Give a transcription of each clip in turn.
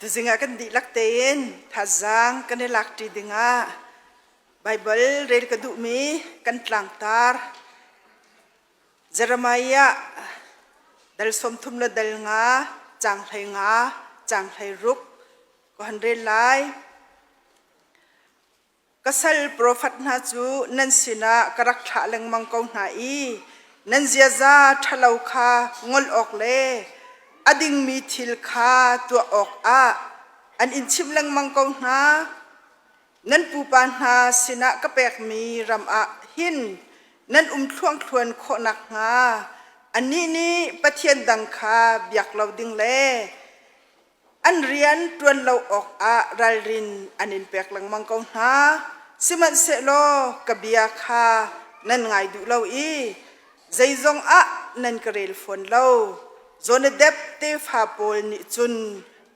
tu zinga kan di lak tein thazang kan lak ti dinga Bible rel ka du mi kan tlang tar Jeremiah dal som thum la dal nga chang thai ruk ko han rel lai kasal prophet na chu nan sina karak tha leng mang ko na I nan zia za thalau kha ngol ok le ading mi thil kha tu ok a an in chim leng mang ko na nan pu pa na sina ka pek mi ram a hin nan thluang thluan kho nak nga ani ni pathian dang kha biak lo ding le an rian tuan lo ok a ralrin anin pek lang mang ko na siman se lo kabia kha nan ngai du lo I zaizong a nan karel fon lo zone dep te fa pol ni chun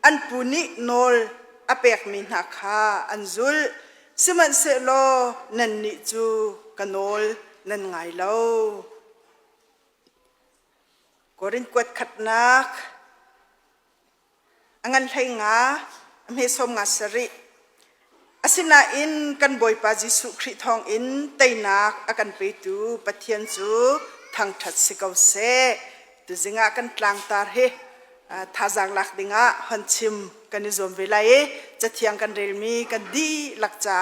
an puni nol apek mi na kha anzul siman se lo nan ni chu kanol nan ngai lo korin kwat khatnak angan thai nga amhe som nga sari asina in kan boy pa Jesu Christ thong in tainak akan pe tu pathian chu thang that sikau se tu zinga kan tlang tar he thazang lak dinga hanchim kan zom velai chathiang kan relmi kan di lakcha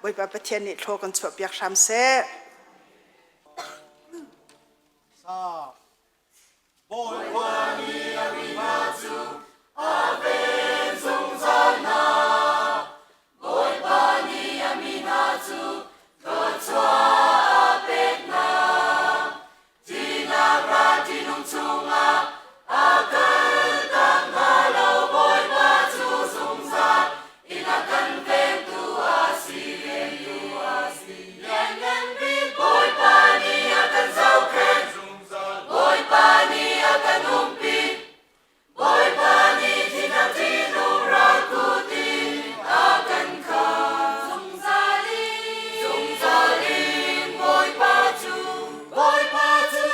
boy pa pathian ni thlo kan chop yak sham se sa boy wani amina chu ave zong zana boy wani amina chu to chwa apek na tina ra tinung chunga akan tak ngalo boy pa chu zong za inakan veng tu asi yen yen bi boy pa ni akan zau khen boy pa ni akan umpi boy pa ni tinang tinung ra kutin akan khan zong zaling boy pa chu boy pa chu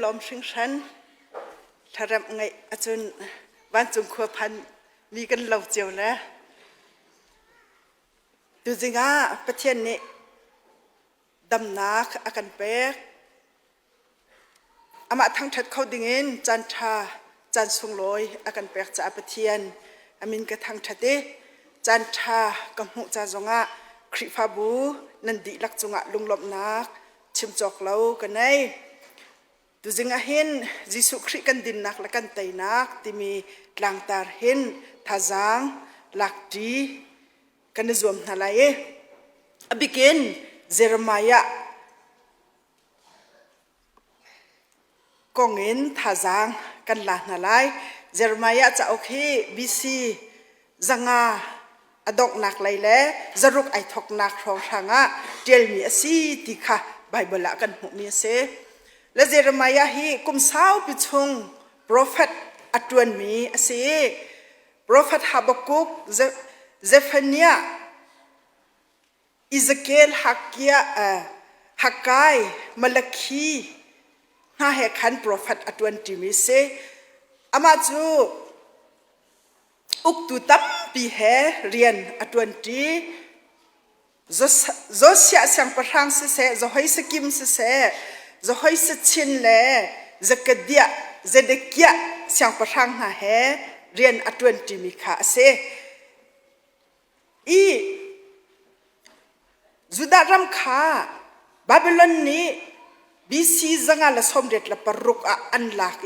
ลอมชิงฉันถ้ารำไงอาจารย์บ้านจุงขัวพันมีกันเหล่าเจียวแล้วดูจริงอ่ะประเทศนี้ดำนักอากันเป๊กอามาทั้งทัดเขาดิ่งจันทาจันทรงลอยอากันเป๊กจะประเทศอามินกระทั่งทัดเดจันทากำหุจ่าจงะคริฟาบูนันดิลักจงะลุงหลบนักชิมจอกเล่ากันไงดูจริงอ่ะเห็นยิสุคริกันดินนักและกันไตนักที่มีหลังตาเห็นท่าจางหลักดีกันในส่วนนั่นแหละอบิกินเจอร์มายะกงเงินท่าจางกันหลังนั่นแหละเจอร์มายะจะโอเคบีซีจังอาอดอกนักเลยแหละจะรุกไอทอกนักรองทางอ่ะเจลมีสีติค่ะไบเบิลละกันหัวมีเสและเจอร์มายะฮีกุมสาวปิชงโปรเฟตอัตวันมีเสโปรเฟตฮับกุกเซฟเนียอิสเกลฮักไกมาลคีน่าเห็นขันโปรเฟตอัตวันติมิเสอามาจูอุกตุตัมปีเหเรียนอัตวันตีโจเสียเสียงประทังเสโจให้สกิมเสโจให้สชินเล่จะกระเดียจะเด็กเกียเสียงประทังน่าเห็นเรียนอัตวันติมิค่ะเสอีจุดารำคาบาบิลอนนี้บีซีจังละสมเด็จละปรุกอันลัก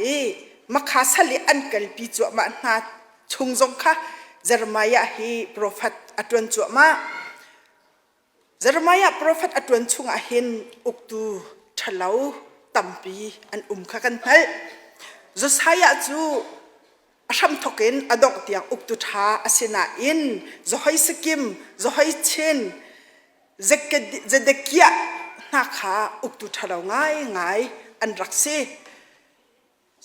มาคาสลิอันกัลปีจวมานาชุงจงค่ะเจอร์มายะฮีโปรเฟตอัตวันจวมาเจอร์มายะโปรเฟตอัตวันชุงอาหินอุกตูทะเลาตัมปีอันค่ะกันเฮจุสายะจูอาชัมทกินอดอกเตียงอุกตุธาอาศินาอินจะให้สกิมจะให้เชนจะเด็กเกียนักขาอุกตุธาเราง่ายอันรักซี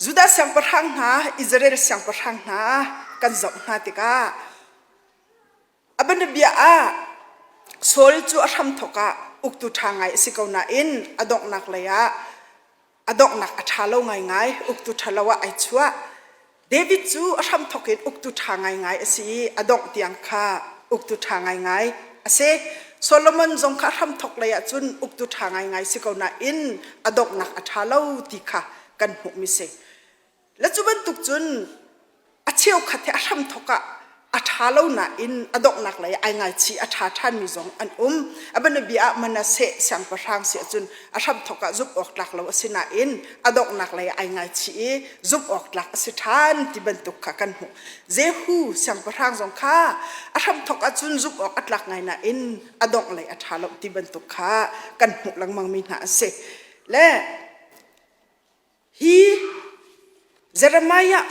จุดาเสียงประทังนาอิสราเอลเสียงประทังนากันจบนาติกาอับนเบียอาโซลจูอาชัมทกะอุกตุธาง่ายสิกาวนาอินอดอกนักเลยอดอกนักอัฐาเราง่ายอุกตุธาเราว่าไอชัวเดวิดจูอาชัมทกินอุกตุทางง่ายๆสิอดอกเตียงค่ะอุกตุทางง่ายๆสิโซโลมอนจงข้าทำทกเลยจุนอุกตุทางง่ายๆสิเขาหน้าอินอดอกนักอัฐาเล่าติค่ะกันหุมิเสและจุบันตุกจุนอาเชียวขัดที่อาชัมทกะอัฐาเล่าหน้าอินอดอกนักเลยง่ายชีอัฐาท่านมีจงอันอับนบีอามันเสเสียงประทางเสียจุนอาชัมทกะจุบออกหลักเราสินาอินอดอกนักเลยง่ายชีจุบออกหลักสิท่านที่บรรทุกค่ะกันหูเจฮูเสียงประทางจงค่ะอาชัมทกะจุนจุบออกอัดหลักง่ายนาอินอดอกเลยอัฐาเราที่บรรทุกค่ะกันหูหลังมังมีหนาเสและฮีเจเรมายะ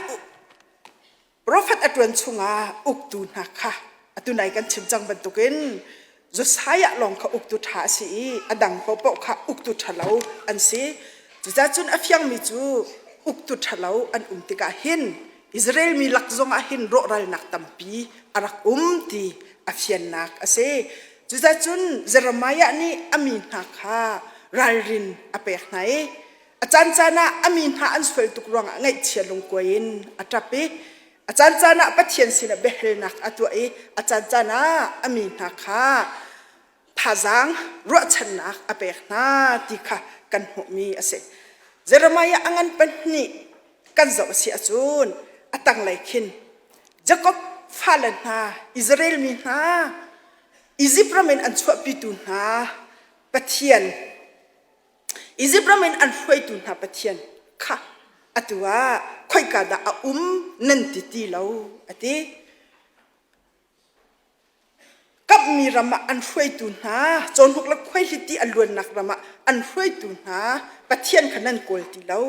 โปรเฟตอัตวันชุงอุกตูนักค่ะอัตุนัยกันชิมจังบรรทุกินจุดสายลองค่ะอุกตูท้าสีอดังปปค่ะอุกตูทะเลาอันสีจุดจ้าจุนอฟยังมีจูอุกตูทะเลาอันติกาหินอิสราเอลมีหลักจงหินโรรัลนักตัมปีอารักตีอฟยันนักอาศัยจุดจ้าจุนเจรมายะนี่อามีนักค่ะรัลรินอเปกไหนอาจารย์จานะอามีนาอันสวยตุกรวงไงเชียลงกวยนอัตราปีอาจารย์จานะปัจเจียนสินะเบลนักอตัวอาจารย์จานะอามีนักค่ะทาจังรัชนักอเปกนาติค่ะกันหัวมีอาศัยเจรมายะอันเป็นนี่กันจะเสียจูนอัตังไลคินจะก็ฟ้าเลนาอิสราเอลมีนาอิจิปต์เป็นอันสวปิตุนาปัจเจียนอิจิปต์เป็นอันช่วยตุนหาปัจเจียนค่ะอัตัวค่อยกาดานันติตีเราอัติกับมีรำอันช่วยตุนหาจนพวกเราค่อยลิติอันล้วนนักรำอันช่วยตุนหาปัจเจียนขนันกอลตีเรา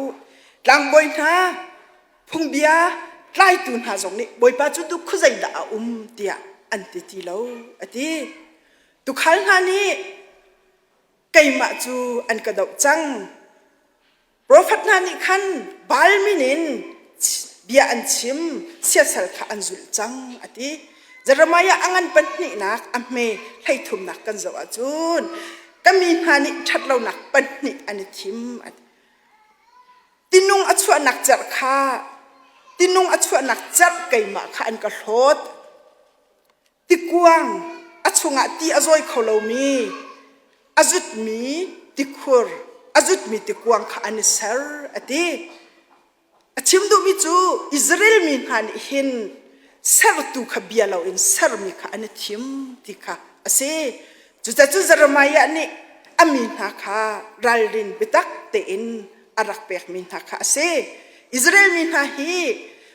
หลังบอยนาพุงเบียไล่ตุนหาตรงนี้บอยป้าจุดตุคุใจดาเดียอันติตีเราอัติตุขันหานี้ไก่มาจูอันกระดกจังโปรเฟตนานิคันบาลมินินเบียอันชิมเสียสละอันจุลจังอดีจารมายะอังันปันนินักอเมให้ทุมนักกันจวาจูนก็มีนานิชัดเรานักปันนิอันทิม tinung achua nak jar kha tinung achua nak jar keima kha an ka hlot tikuang achunga ti azoi kholomi azut mi tikhur azut mi tikuang kha an sar ati achim du mi chu Israel min han hin sar tu khabia lo in sar mi kha an thim ti kha ase chu Jeremiah ni amin ha kha ralrin bitak te in arak pek min ha kha ase Israel min ha hi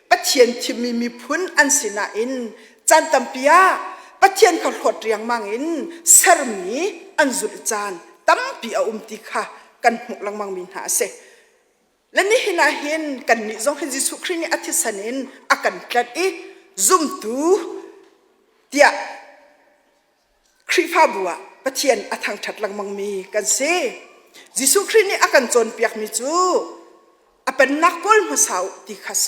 pathian thimi mi phun an sina in chan tampia pathian kha hlot riang mang in sarmi an zul chan tampi a umti kha kan hmuk lang mang min ha ase lani hina hin kan ni zong hin Jesu Christ ni athisanin akan tlat i zum tu tia khrifa bua pathian athang that lang mang mi kan se Jesu Christ ni akan chon piak mi chu apan nakol masau ti khas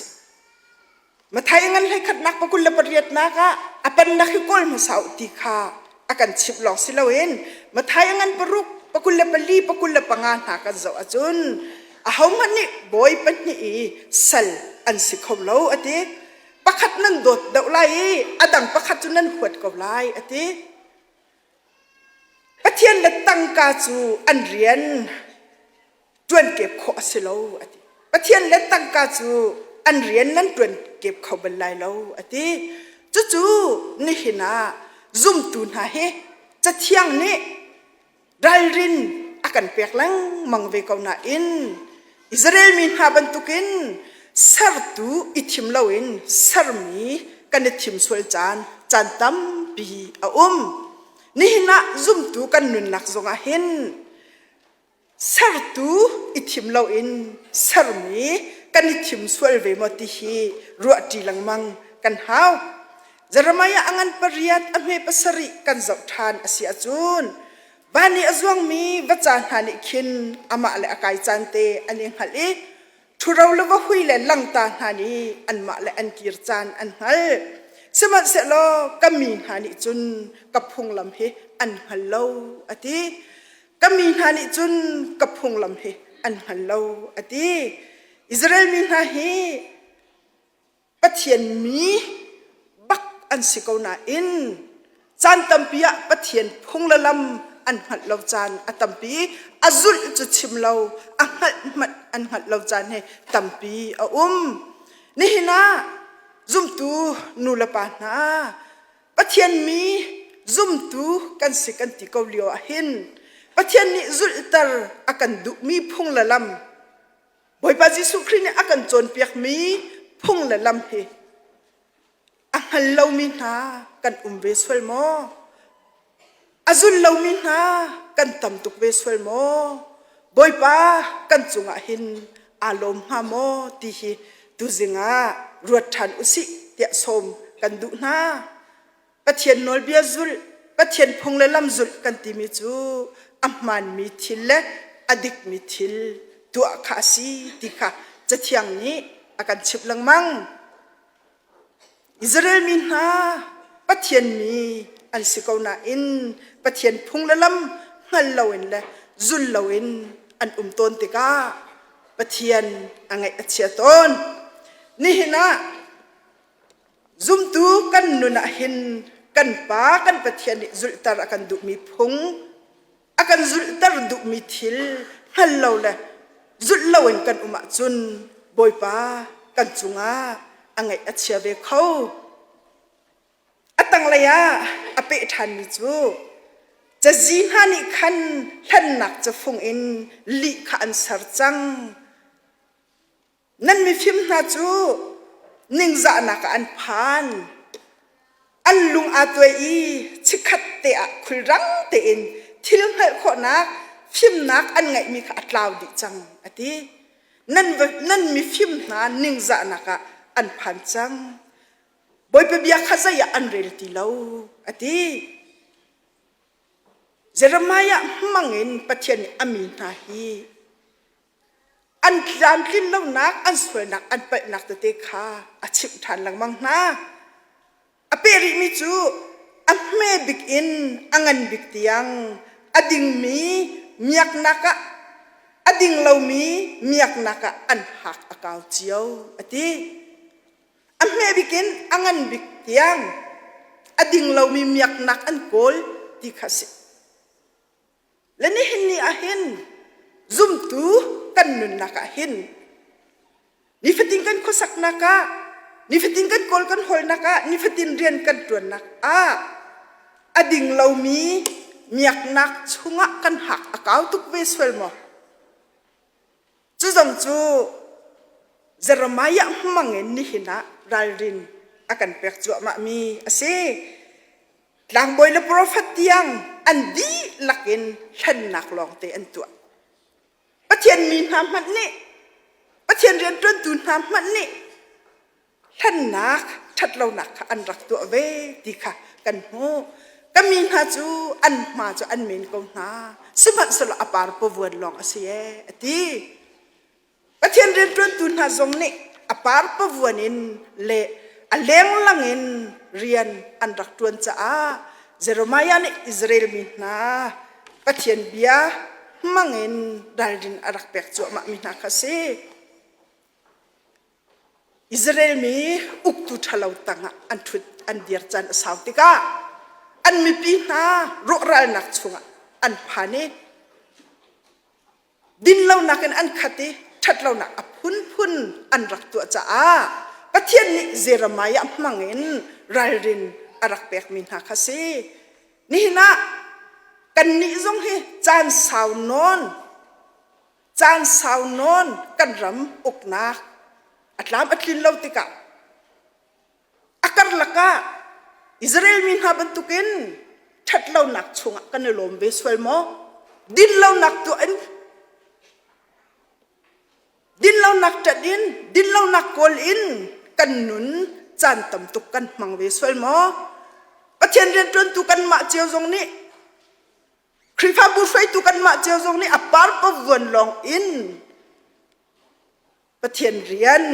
mathai ngan lai khat nak pakul la pariat na ka apan nakhikol masau ti kha akan chip long silawen mathai ngan paruk pakul la pali pakul la pangan ha ka zo achun ahom ni boy pan ni sal an sikhom lo ati pakhat nan dot dau lai adang pakhat chu nan huat ko lai ati pathian la tangka chu an rian tuan kep kho asilo ati pathian la tangka chu an rian nan tuan kep kho balai lo ati chu chu ni hina zum tu na he cha thiang ni dalrin akan pek lang mangve ko na in Israel min haban tukin sartu ithim lawin sarmi kan ithim sol chan tam pi a ni hina zum tu kan nun nak zonga hin sartu ithim lawin sarmi kan ithim sol ve moti hi ruati langmang kan haw Jeremiah angan pariat ame pasari kan zau than asia chun bani azwang mi bachan hani khin ama le akai chante ani hali thurau lawa huile langta hani anma le an kir chan an hal sema se lo kami hani chun kaphung lam he an hallo ati kami hani chun kaphung lam he an hallo ati Israel min ha hi pathian mi bak an sikona in chan tampia pathian phung la lam an hat lo chan atampi azul chu chim lo angat mat an hat lo chan he tampi a ni hina zum tu nu la pa na pathian mi zum tu kan sikan ti ko lio a hin pathian ni zul tar akan du mi phung la lam boy pa Jesu Christ ni akan chon piak mi phung la lam he ahal lo mi na kan ve swal mo azul lo min ha kan tam tuk ve swal mo boy pa kan chunga hin alom ha mo ti hi tu zinga ruat than usi tia som kan du na pathian nol bia zul pathian phung le lam zul kan ti mi chu amman mi thil le adik mi thil tu khasi ti kha chathiang ni akan chip lang mang Israel min ha pathian mi an sikona in pathian phung la lam ngal lawin la zul lawin an ton te ka pathian angai achia ton ni hina zum tu kan nuna hin kan pa kan pathian ni zul tar akan du mi phung akan zul tar du mi thil ngal law la zul lawin kan chun boy pa kan chunga angai achia ve khau atang laya ape than mi chu jazin hani khan than nak cha phung in li kha an sar chang nan mi phim na chu ningza na ka an phan an lung atoi i chikhat te a khulrang te in thil hal kho na phim nak an ngai mi kha atlaw di chang ati nan mi phim na ningza na ka an phan chang boy pe bia khaza ya anrel ti lo ati Jeremiah mangin pathian amin na hi an tlan tlin lo nak an swel nak an pa nak te kha achip than lang mang na aperi mi chu amme big in angan big tiang ading mi miak naka ading lau mi miak naka an hak akaw chiao ati amme bikin angan bik tiang ading lau mi miak nak an kol ti khasi lani hinni ahin zum tu kan nun naka hin ni fating kan khosak naka ni fating kan kol kan hol naka ni fatin rian kan tuan nak ading lau mi miak nak chunga kan hak akaw tuk ve swel mo chu jong chu Jeremiah mangen ni hina ralrin akan pek chu ma mi ase lang boy le prophet tiang andi lakin han nak long te an tu pathian mi ham man ni pathian rian tun tun ham man ni han nak that lo nak an rak tu ve ti kha kan ho kamin ha chu an ma chu an min ko na simat sala apar po vuan long ase ati pathian ren tun tun ha zong ni apar po vuanin le aleng langin rian an rak tuan cha Jeremiah ni Israel min na pathian bia mangin dalin arak pek chu ma min na khase Israel mi uktu thalau tanga an thut an dir chan sautika an mi pi na ro ral nak chunga an phani din lau nakin an khati that lau nak aphun phun an rak tu cha pathian ni Jeremiah mangin ralrin arak pek min ha khase ni na kan ni zong he chan saw non kan ram ukna atlam atlin lau tika akar laka Israel min ha bantukin that lau nak chunga kan lom ve swel mo din lau nak tu an din lau nak ta din lau nak kol in kan nun chan tam tuk kan mang ve swel mo pathian ren tun tu kan ma cheu jong ni khrifa bu fai tu kan ma cheu jong ni apar pa vuan long in pathian rian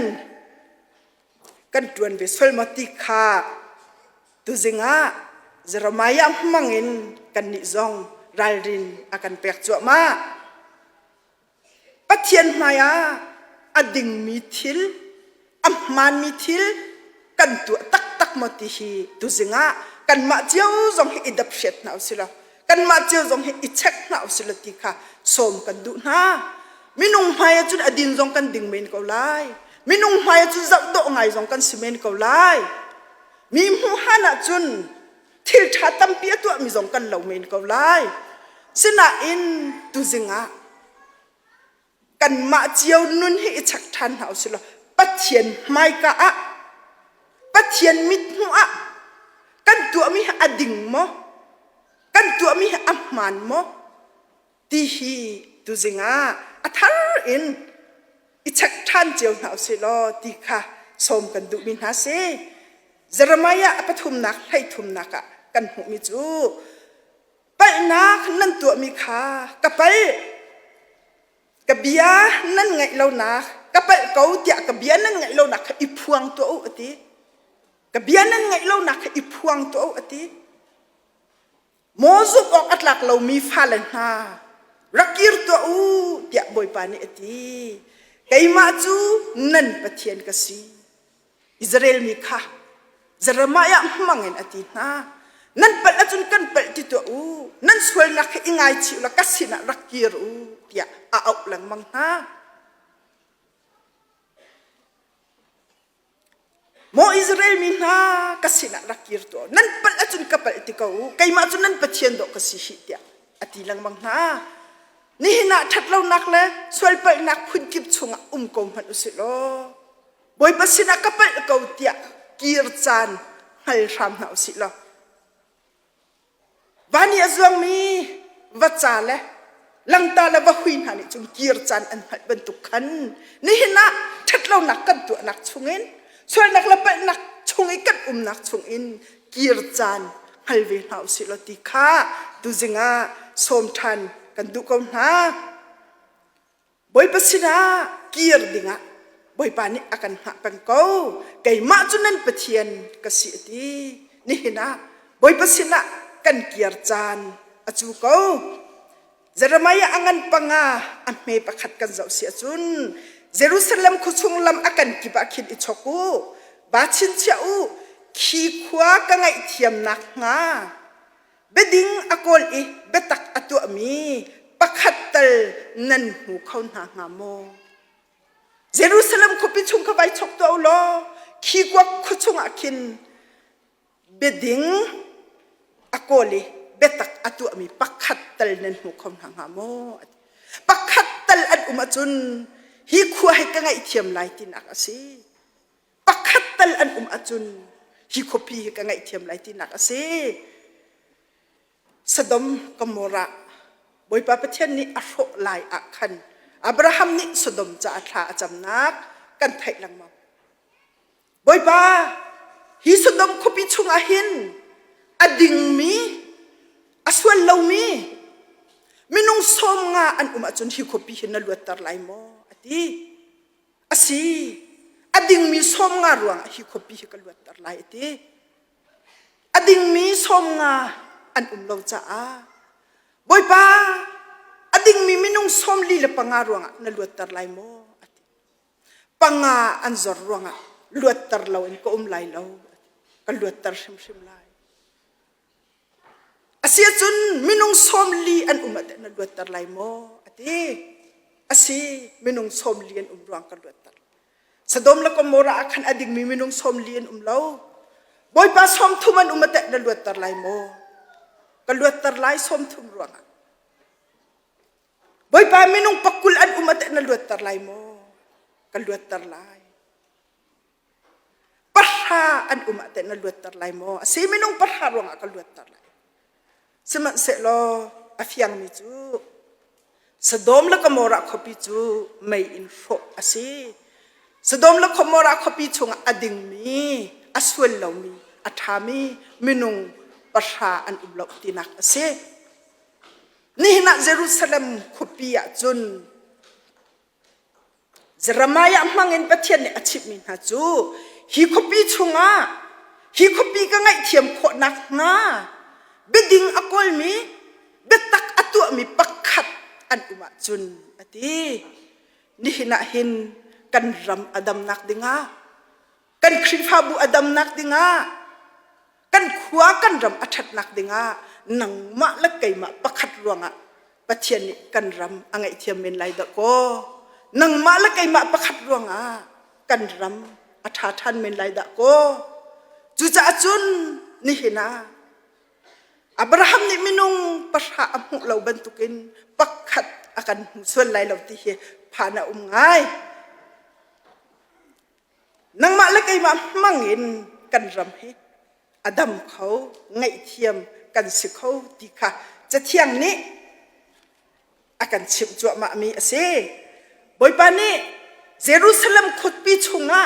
kan tuan ve swel ma ti kha tu zinga Jeremiah mangin kan ni zong ralrin akan pek chu ma pathian maya ading mi thil amman mi thil kan tu tak tak mo ti hi tu zinga kan ma chiao zong hi idap shet na usila kan ma chiao zong hi ichek na usila ti kha som kan du na minung maya chun adin zong kan ding men ko lai minung maya chu zak do ngai zong kan simen ko lai mi mu hana chun thil tha tam pia tu mi zong kan lo men ko lai sina in tu zinga kan ma chiao nun hi ichak than ha usila pathian mai ka pathian mit mu kan tu mi ading mo kan tu mi amman mo ti hi tu zinga athar in ichak than chiao na usilo ti kha som kan du min ha se Jeremiah apathum nak hai thum naka kan hu mi chu pal nak nan tu mi kha kapal kabia nan ngai lo nak kapal kau tia kabia nan ngai lo nak i phuang to ati kabia nan ngai lo nak i phuang to ati mozu ok atlak lo mi phalan ha rakir to tia boy pani ati kaima chu nan pathian ka si Israel mi kha Jeremiah mangin ati na nan pal achun kan pal ti to nan swel nak ingai chi la kasina rakir tia au lang mang ha mo Israel min ha kasina rakir to nan pal achun kapal ti ko kai ma chun nan pathian do kasi hi tia ati lang mang ha ni hina that lo nak le swel pal nak phun kip chunga kom han usilo boy pasina kapal ko tia kir chan hal ram na usilo vani azwang mi vachale langta la ba huin hani chung kir chan an hal bentuk khan ni hina that lo nak kan tu nak chungin swel nak la pa nak chungi kan nak chungin kir chan hal ve na usilo ti kha tu zinga som than kan du ko na boy pasina kir dinga boy pani akan ha pang ko kai ma chunan pathian kasi ati ni hina boy pasina kan kiar chan achu ko Jeremiah angan panga ame pakhat kan zau sia chun Jerusalem khuchung lam akan kiba khin ichoku bachin chau khi khwa ka ngai thiam nak nga beding akol I betak atu ami pakhatal nan hu khon ha nga mo Jerusalem khopi chung ka bai chok to lo khi kwa khuchung akin beding akoli betak atu ami pakhatal nan hu khon ha nga mo pakhatal at umachun hi khwa he ka ngai thiam lai tin akasi pakhatal an achun hi khopi he ka ngai thiam lai tin akasi Sodom Gomorrah boy pa pathian ni arho lai akhan Abraham ni Sodom cha atha achamnak kan thai lang ma boy pa hi Sodom khopi chunga hin ading mi aswal law mi minung som nga an achun hi khopi hin na luatar lai mo ati asi ading mi som nga ruang hi khopi hi ka luatar lai ati ading mi som nga an lo cha a boy pa ading mi minung som li le panga ruanga na luatar lai mo ati panga an zor ruanga luatar law in ko lai law ka luatar sim lai asia chun minung som li an ate na luatar lai mo ati asi minung som li an ruang ka luatar Sodom la Gomorrah akhan ading mi minung som li an law boy pa som thuman ate na luatar lai mo kaluatar lai som thum ruanga boy pa minung pakul an ate na luatar lai mo kaluatar lai parha an ate na luatar lai mo asi minung parha ruanga kaluatar lai siman se lo afiang mi chu Sodom la Gomorrah khopi chu mai in ro asi Sodom la Gomorrah khopi chunga ading mi aswel lo mi athami minung parha an lo tinak ase nihna Jerusalem khopia chun Jeremiah mangin pathian ne achip min ha chu hi khopi chunga hi khopi ka ngai thiam kho nak nga beding akol mi betak atu mi pakhat an chun ati nihna hin kan ram adam nak dinga kan khrifabu adam nak dinga kan khwa kan ram athat nak dinga nang ma la kai ma pakhat ruanga pathian ni kan ram angai thiam men lai da ko nang ma la kai ma pakhat ruanga kan ram atha than men lai da ko chu cha chun ni hina Abraham ni minung parha amu law bantukin pakhat akan sol lai law ti he phana ngai nang ma la kai ma mangin kan ram he Adam khâu ngai thiam kan si khâu ti kha cha thiang ni akan chim chwa ma mi ase boy pa ni Jerusalem khut pi chunga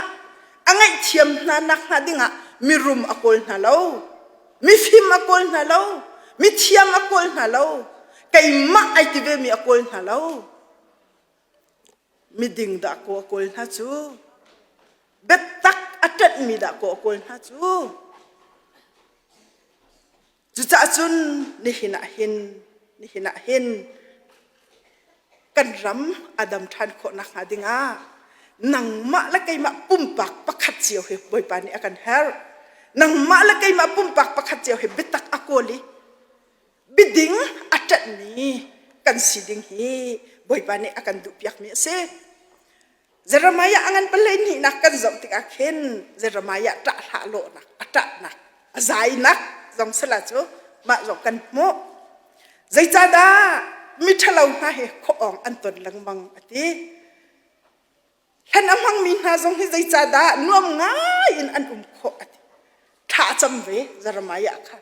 angai thiam na nak na dinga mi rum akol na lo mi phim akol na lo mi thiam akol na lo kai ma ai ti ve mi akol na lo mi ding da ko akol na chu betak atat mi da ko akol na chu Juta chun ni hina hin kan ram Adam than kho nak adinga nang ma la kai ma pumpak pakhat chiu he boy pani akan her nang ma la kai ma pumpak pakhat chiu he betak akoli biding atat ni kan siding hi boy pani akan du piak mi se Jeremiah angan palen hi nak kan zom tik akhen Jeremiah ta ha lo nak atat nak azai nak dòng sala chú mà dòng cần mộ dây cha đa mi thalaw na he kho ong an ton lang mang ati han amang min ha dòng he dây cha đa nuam nga in an kho ati tha cham ve Jeremiah kha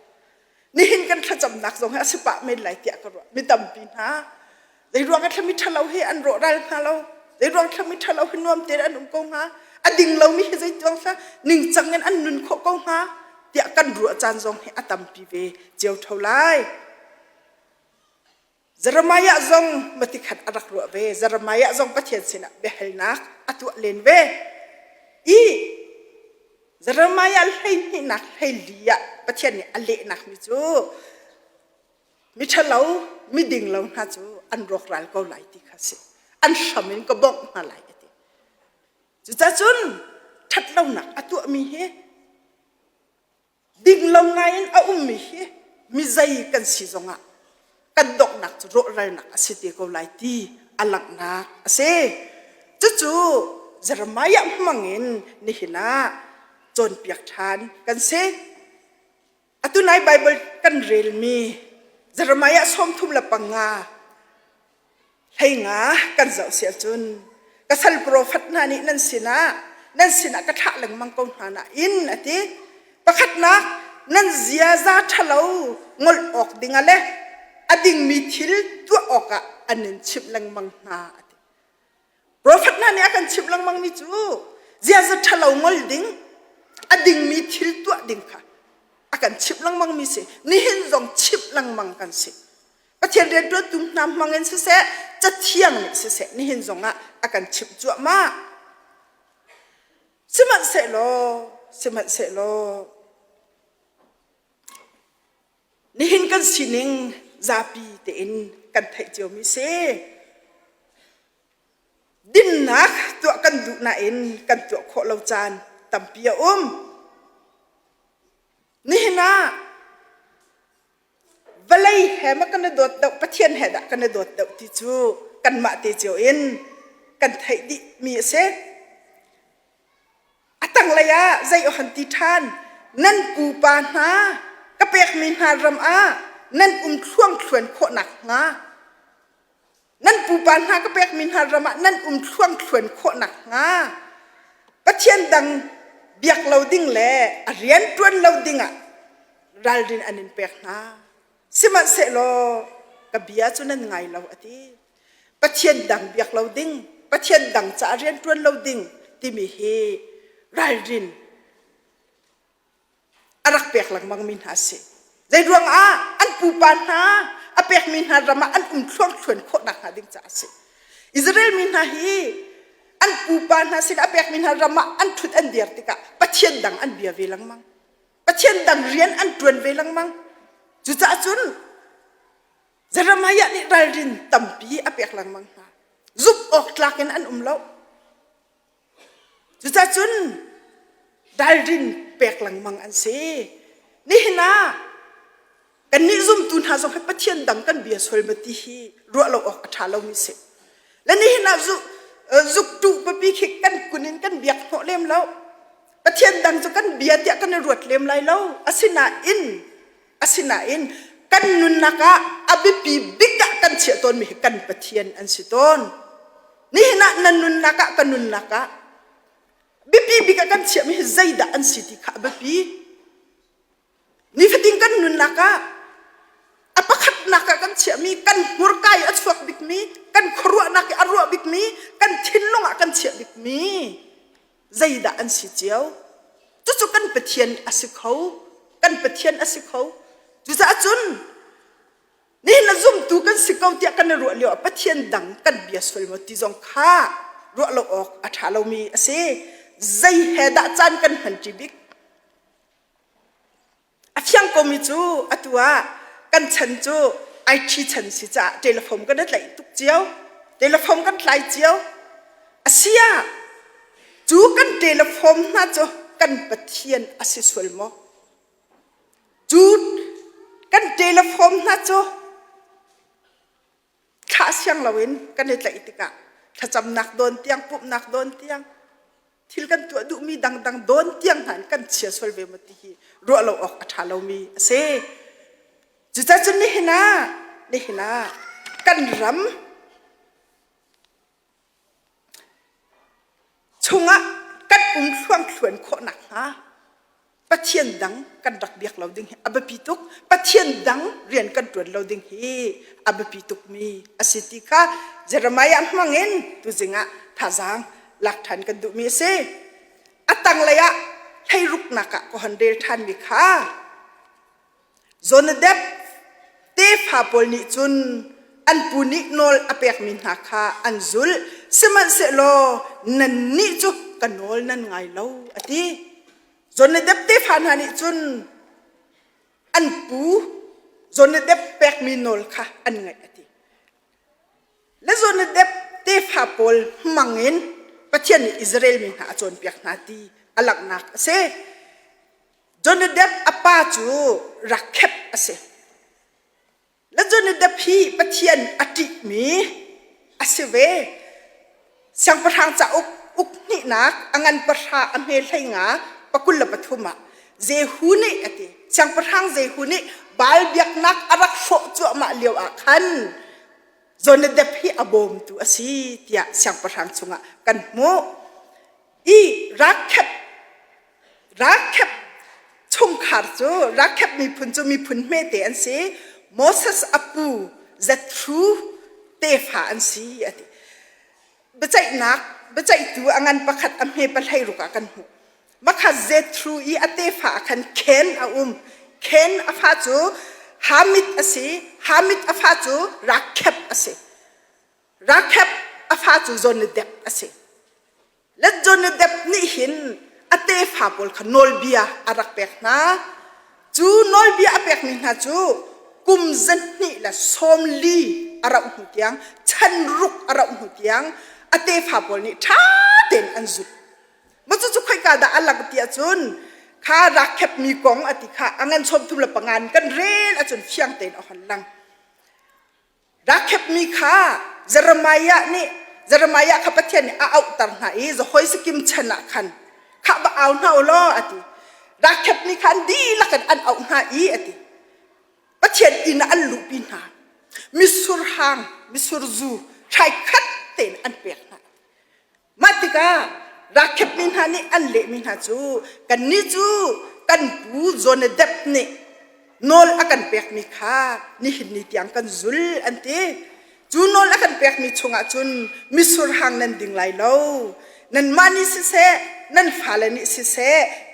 ni hin kan tha cham nak dòng he asipa men lai tia ka ro mi tam pin ha dei ruang ka mi thalaw he an ro dal ha lo dei ruang ka mi thalaw he nuam te an ko nga ading lo mi he dei tong sa ning changen an nun kho ko ha tia kan ru chan zong he atam pi ve jeu tholai Jeremiah zong mati khat arak ru ve Jeremiah zong pathian sina behel nak atu len ve I Jeremiah hei ni nak hei lia pathian ni ale nak mi chu mi thalo mi ding lo na chu อันรกรัลก็ไหลติค่ะสิอันสมินก็บอกมาไหลติจะจนทัดเราหนักตัวมีเฮดิ่งเราไงเอามีเฮมีใจกันสิจงอ่ะกันดอกหนักจะรกรัลหนักสิติก็ไหลตีอันหลังหนักเสจู่ๆจะมาอยากมังเงินนี่นะจนเปียกทานกันเสตุนายไบเบิลกันเรียลมีจะมาอยากสมทุมละปังงาให้งากันเจ้าเสียจุนกัสลโปรฟัตนานี่นั่นสินะกระทะหลังมังกรนานะอินอติประคัดนักนั่นเสียซาทะเลางลออกดิ่งอะไรอดิ่งมีทิลตัวออกอันนั้นชิบหลังมังนาอติโปรฟัตนานี่อากันชิบหลังมังมีจูเสียซาทะเลางลดิ่งอดิ่งมีทิลตัวดิ่งค่ะอากันชิบหลังมังมีสินี่เห็นจงชิบหลังมังกันสิประเทศเรียนด้วยตุ้มน้ำมังเงินเสะจะเที่ยงนี่เสะนี่เห็นจงอากันชิบจั่วมาสมัครเสร็จโลนี่เห็นกันสินิงซาปีเต็นกันไทยเจียวมิเซดินนักตัวกันดุนาเอ็นกันตัวโคเราจานตั้มเปียนี่เห็นนะเวลาแห่มากันโดดเดาปะเทียนแห่ดกันโดดเดาที่จูกันมาเตเจียวเอ็นกันไทยดิมีเซตั้งเลยใจอหันติทานนั่นปูปานาก็เปียกมินหารำนั่นช่วงชวนโคหนักงานั่นปูปานาก็เปียกมินหารำนั่นช่วงชวนโคหนักงาปะเทียนดังเบียกเราดิ้งแหล่เรียนตวนเราดิ้งรัลดินอันนินเปียกนาสิมันเสโลกับเบียจุนันไงเราอติปะเทียนดังเบียกเราดิ้งปะเทียนดังจะเรียนตวนเราดิ้งที่มีเฮรัลดินอารักเปียกหลังมังมินหาสิใจดวงอันปูปานาเปียกมินหารำอันช่วงชวนโคหนักหาดิ้งจะสิอิสราเอลมินหาฮีอันปูปานาสิเปียกมินหารำอันทุดอันเดียร์ติกะปะเทียนดังอันเบียเวลังมังปะเทียนดังเรียนอันตวนเวลังมังจุจ้าจุนจะรำให้ยันรัลดินตั้มปีเปียกหลังมังนะซุบออกหลักอันเล่าจุจ้าจุนรัลดินเปียกหลังมังอันเซนี่นะกันนี่ซุ่มตุนหาส่งให้ปะเทียนดังกันเบียสวยมาตีฮีรัวเราออกอัฐาเรามีเสและนี่นะซุกตุปะปีขิกกันกุนินกันเบียกหัวเล่มแล้วปะเทียนดังจะกันเบียเดียกันรวดเล่มไรแล้วอาศินาอินกันนุนนักอาบิปีบิกะกันเสียตนมีกันปะเทียนอันสิตนนี่นะนันนุนนักกันนุนนักบิปีบิกะกันเสียมีใจดะอันสิติขะบิปีนี่ฟติงกันนุนนักอปะขัดนักกันเสียมีกันหัวกายอัศวกบิกมีกันครัวนักอรัวบิกมีกันทิ้นลงกันเสียบิกมีใจดะอันสิเจียวจุกันปะเทียนอัสิเขากันปะเทียนอัสิเขาจุจ้าจุนนี่นะซุ่มตูกันสิเขาเตียกันรัวเลียวปะเทียนดังกันเบียสวยมติจงข้ารัวเราออกอัฐาเรามีเสใจเฮดะจานกันหันจิบิกอาเทียงก็มีจูตัวกันฉันจูไอทีฉันสิจ้าเดลฟอมกันได้ไหลตุกเจียวเดลฟอมกันไหลเจียวอาเซียจูกันเดลฟอมน่าจูกันปะเทียนอาศิสวลมจูกันเดลฟอมน่าจูข้าเสียงเราเองกันได้ไหลติกะถ้าจำนักโดนเตียงปุ๊บนักโดนเตียงทิลกันตัวดูมีดังโดนเตียงหันกันเชียสวลเวมติฮีรัวเราออกอัฐาเรามีเสจุจ้าจุนนี่นะกันรำชงกันช่วงชวนโคหนักปะเทียนดังกันรักเบียกเราดิ้งอับปีตุกปะเทียนดังเรียนกันตรวจเราดิ้งอับปีตุกมีอสิติกาเจรมายมังเงินตุจิงท่าจางหลักฐานกันดูมีเสตังเลยให้รุกนักก็หันเดลทันมีค่าโซนเดบเตฟาปอลนิจุนอันปูนิโนลอเปียกมินหักค่าอันซุลสมันเสโลนันนิจุกันโนลนันไงเล่าอติโซนเดบเตฟานานิจุนอันปูโซนเดบเปียกมินโนลค่ะอันไงอติ และส่วนเด็บเตฟาปอลมังเงินประเทศอิสราเอลมีหาจนเปียกนาทีอลักนักเสจนเด็บอปาจูรักเข็บเสและจนเด็บพี่ประเทศอติมีเสเวเสียงประธานจะอุกนี่นักอังันประธานอเมริกาปกุลปฐุมะเจหูนี่อติเสียงประธานเจหูนี่บาลเบียกนักอารักโฟจัวมาเลียวอาคันจนเด็บพี่อบมตัวสิเตียเสียงประธานสุงะกันโมอีรักเข็บชุ่มขาดจูรักเข็บมีพุนจูมีพุนเมเตอันสิโมเสสอปูเจทรูเตฟาอันสิอติบใจนักบใจตัวอังันประคัดอเมปะไลรุกะกันหูมาคัดเจทรูอีอเตฟาคันเคนเคนอฟาจูฮามิดอสิฮามิดอฟาจูรักเข็บอสิรักเข็บอฟาจูจนเด็บอสิและจนเด็บนี่หินอเตฟาบอลขนอลเบียอารักเปกนะจูนอลเบียอเปกนี่นะจูกุมจันนี่ละสมลีอาราอุติยังชันรุกอาราอุติยังอเตฟาบอลนี่ท่าเต็นอันจุมันจะค่อยกาดาอัลลักติอาจุนข้ารักเข็บมีกองอติข้าอังันชมทุลปังงานกันเรนอาจุนเฟียงเต็นเอาหันหลังรักเข็บมีข้าเจรมายะนี่เจรมายะข้าพเจ้านี่เอาตังไหนจะคอยสกิมชนะคันข้าบ่เอาหน้าล้ออติรักเข็บมีคันดีละกันอันเอาหน้าอีอติประเทศอินอันลุบินามิสุรฮังมิสุรจูใช้คัดเต็นอันเปียกนะมาติการักเข็บมินหานี่อันเละมินหาจูกันนี่จูกันปูโซนเด็บนี่นอลอากันเปียกมีข้านี่หินนี่ที่อังกันจุลอันที่จูนอลอากันเปียกมีชงอาจุนมิสุรฮังนันดิ่งไหลโลนันมานิสิเซนันฟาเลนิสิเซ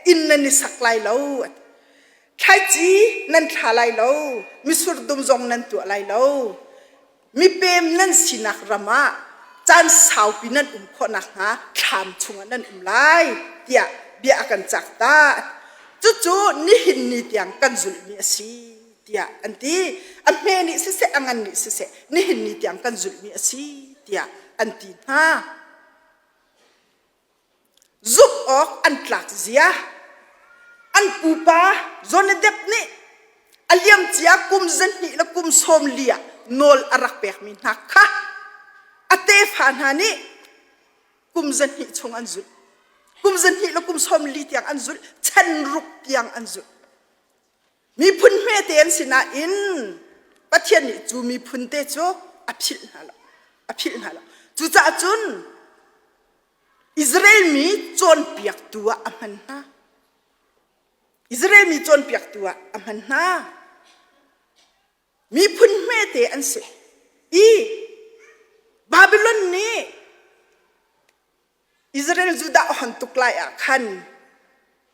อินนันนิสักไหลโลใครจีนันทาไหลโลมิสุรดุมจงนันตัวไหลโลมีเปมนันสินักรามาจานสาวปีนั้นคนนักหาถามชงนั้นไล่เตียเบียกันจากตาจู่ๆนี่หินนี่เตียงกันจุลมีสิเตียอันที่อันเมนี่สิเสอังันนี่สิเสนี่หินนี่เตียงกันจุลมีสิเตียอันที่ฮะจุกออกอันหลักเสียอันปูปาโซนเด็บนี่อัลยมเจียกุมจันนี่และกุมสมเลียนอลอารักเปกมินักค่ะอเตฟานฮานี่กุมจันนี่ชงอันจุลกุมจันนี่และกุมสมลีเตียงอันจุลชันรุกเตียงอันจุลมีพุนเมเตียนสินาอินประเทศนี้จูมีพุนเตจูอภิลนาละจูจ่าจุนอิสราเอลมีโจนเปียกตัวอามันนะอิสราเอลมีโจนเปียกตัวอามันนะมีพุนเมเตอันเสอีบาบิโลนนี้อิสราเอลจูดาหันตุกลายอาคัน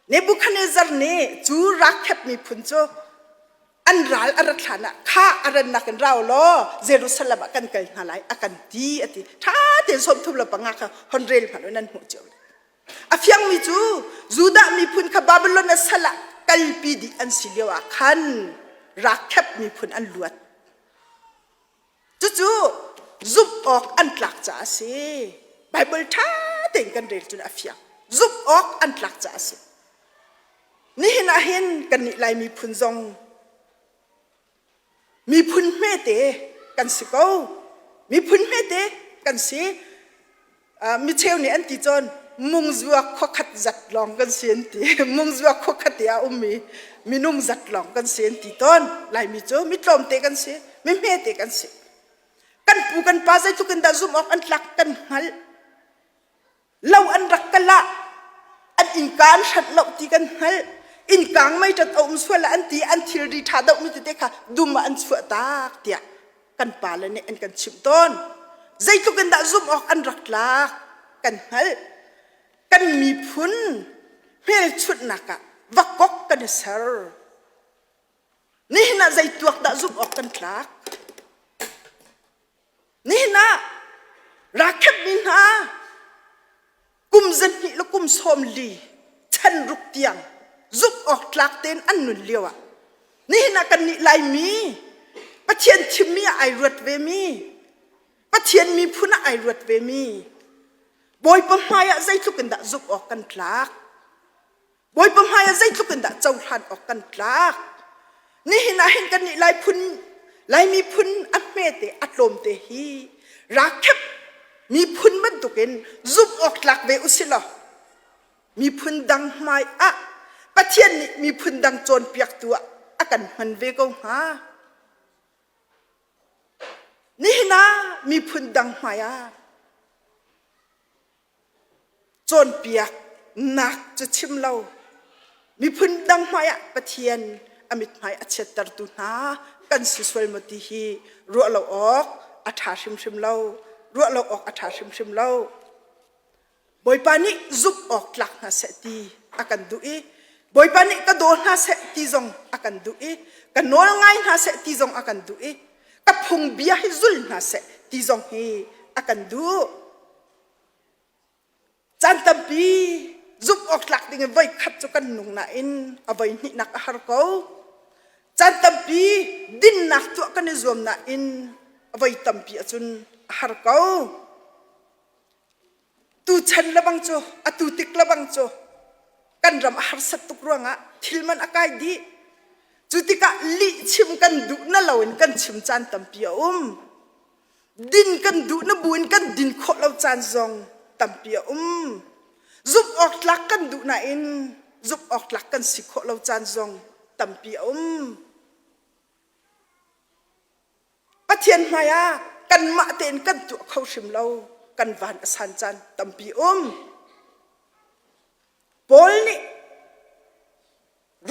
เนบุคัดเนซาร์นี้จูรักเข็บมีพุนโจอันรัลอารักฐานะข้าอารันนักเราล้อเยรูซาเล็มกันกันหาไลอากันดีอติถ้าเดี๋ยวสมทุบละปังงาค่ะฮันเรลผ่านนั้นหัวเจ้าอาฟยังมีจูดามีพุนข้าบาบิโลนสละกัลปีดีอันสิเลียวอาคันรักเข็บมีพุนอันลวดจู่ซุบออกอันหลักจ่าสิไบเบิลท่าเต็งกันเรลจุนอาฟยังซุบออกอันหลักจ่าสินี่เห็นอาเห็นกันนี่ลายมีพุนซองมีพุนเมเตกันสิเขามีพุนเมเตกันสิมิเชลนี่อันที่จนมุงจัวขขัดจัดลองกันเสียนตีมุงจัวขขัดยามีนุ่งจัดลองกันเสียนตีต้นลายมีโจมีตลอมเตกันสิมีเมเตกันสิกันปูกันปาใจทุกันดาซุมออกอันหลักกันหัลเล่าอันรักกันละอันอินการชัดเล่าตีกันหัลอินกางไม่จะเอาส่วนละอันตีอันทิลดีท่าดอกมิตรเด็กค่ะดูมาอันส่วนตาเตียกันป่าเลยเนี่ยอันกันชิมต้นใจทุกันดาซุมออกอันรักลักกันหัลกันมีพุนเฮลชุดนักะวักกกกันเสรนี่น่ะใจตัวดาซุมออกกันลักนี่น่ะรักแค่บินหากุมจันนี่และกุมสมลีฉันรุกเตียงซุบออกหลักเต้นอันนุนเลียวนี่น่ะกันนี่ลายมีประเทศที่มีไอรวดเวมีป ปะเทียนมีพุนะไอรวดเวมีบอยปะมายะใจทุกันดะจุกออกกันพลากบอยปะมายะใจทุกันดะเจ้าทันออกกันพลากนี่เห็นนะเห็นกันนี่ลายพุนลายมีพุนอัดเมเตอัดลมเตฮีรักแคบมีพุนมันตุกินจุบออกหลักเวอุสิลอมีพุนดังไม้อะปะเทียนนี่มีพุนดังโจรเปียกตัวอากันมันเวกงหานี่นะมีพุนดังไม้อะโจรเปียกหนักจะชิมเรามีพุนดังไม้อะปะเทียนอมิตไม้อเชตรตุนากันสุสวยมติฮีรัวเราออกอัฐาชิมเรารัวเราออกอัฐาชิมเราบอยปานิจุบออกหลักนาเสตีอากันดูอีบอยปานิกระโดดนาเสตีจงอากันดูอีกันโน้ง่ายนาเสตีจงอากันดูอีกับพุงเบียให้จุลนาเสตีจงฮีอากันดูจันตัมปีจุบออกหลักดิ่งไว้ขัดจุกันนุ่งนาอินเอาไว้นินักอาหารเขาจันตัมปีดินนักตัวกันนิจมนาอินเอาไว้ตัมปีจุนอาหารเขาตูฉันละบังโจอตูติกละบังโจกันรำอาหารสัตตุกรวงอ่ะทิลมันอากาศดีจุติกะลิชิมกันดูน่าเหล่าอินกันชิมจานตัมปีดินกันดูน่าบุญกันดินโคเหล่าจานซองตัมปีจุบออกหลักกันดูน่าอินจุบออกหลักกันสิโคเหล่าจานซองตัมปีปะเทียนมายากันมาเต็นกันตัวเขาชิมเรากันวันอสันจันตัมปีบอลนี่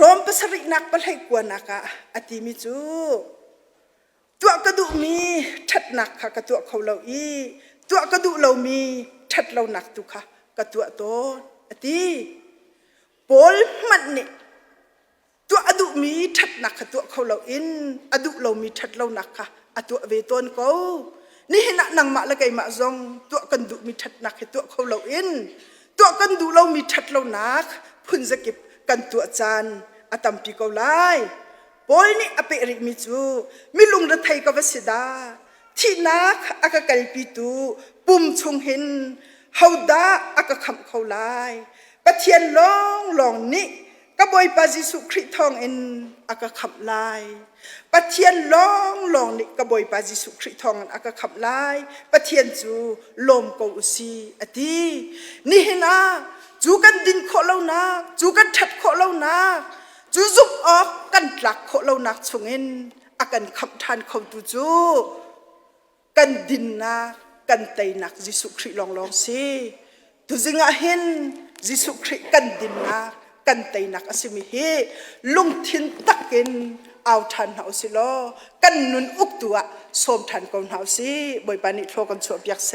รอมภาษารินักปะให้กวนนักอติมิจูตัวกระดูมีชัดนักค่ะกระตัวเขาเราอีตัวกระดูเรามีชัดเราหนักตุค่ะกระตัวโตอติบอลมันนี่ตัวอดุมีชัดนักค่ะตัวเขาเราอินอดุเรามีชัดเราหนักค่ะอตัวเวตนเขานี่เห็นนังมาละไกมาซองตัวกันดูมีชัดนักให้ตัวเขาเราอินตัวกันดูเรามีชัดเรานักพุ่นจะเก็บกันตัวจานอาตัมปีเขาไล่บอยนี่อเปริมิจูมิลุงระไทยกวสิดาที่นักอากากัลปีตูปุ่มชงเห็นเฮาดาอากาคำเขาไล่ปะเทียนลองนี่กบอยปาจิสุคริทองเอ็นอากาคำไล่ปะเทียนลองนี่กบอยปาจิสุคริทองอากาคำไล่ปะเทียนจูลมกูอุซีอดีนี่เห็นนะจูกันดินโคเล่านักจูกันทัดโคเล่านักจูจุบออกกันหลักโคเล่านักชงเอ็นอากันคำทานเขาตูจูกันดินนักกันไตนักจิสุคริลองสิตูจิงอาเห็นจิสุคริกันดินนักกันไตนักอสิมิเฮลุงทินตักกินเอาทันเฮาสิโลกันนุนอุกตัวสมทันกองเฮาสิบอยปานิโทกันสวบยักเซ